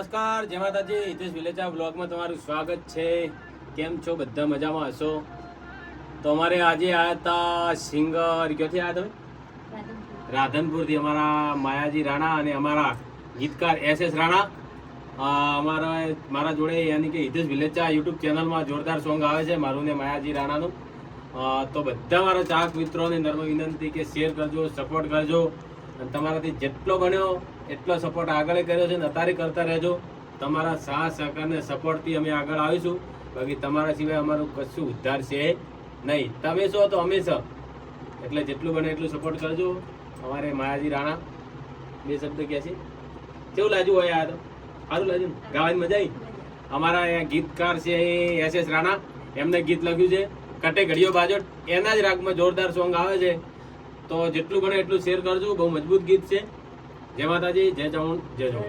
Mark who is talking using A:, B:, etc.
A: નમસ્કાર, જય માતાજી. હિતેશ વિલેજા બ્લોગમાં તમારું સ્વાગત છે. કેમ છો? બધા મજામાં હશો? તો અમારે આજે આવ્યા હતા સિંગર, ક્યાંથી આવ્યા તમે? રાધનપુરથી અમારા માયાજી રાણા અને અમારા ગીતકાર SS રાણા. મારા જોડે યાની કે હિતેશ વિલેજા યુટ્યુબ ચેનલમાં જોરદાર સોંગ આવે છે મારું ને માયાજી રાણાનું. તો બધા મારા ચાહક મિત્રોને નમ્ર વિનંતી કે શેર કરજો, સપોર્ટ કરજો. અને તમારાથી જેટલો બન્યો એટલો સપોર્ટ આગળ કર્યો છે ને અત્યારે કરતા રહેજો. તમારા સાથ સહકાર ને સપોર્ટથી અમે આગળ આવીશું. બાકી તમારા સિવાય અમારું કશું ઉદ્ધાર છે નહીં. તમે છો તો અમે છો, એટલે જેટલું બને એટલું સપોર્ટ કરજો. અમારે માયાજી રાણા બે શબ્દ ક્યાં છે? કેવું લાગ્યું હોય? આ તો સારું લાગ્યું ને? ગાવાની મજા આવી? અમારા અહીંયા ગીતકાર છે SS રાણા, એમને ગીત લખ્યું છે કટે ઘડીઓ બાજોટ. એના જ રાગમાં જોરદાર સોંગ આવે છે. તો જેટલું બને એટલું શેર કરજો. બહુ મજબૂત ગીત છે. જય માતાજી, જય ચામુંડ, જય જોગ.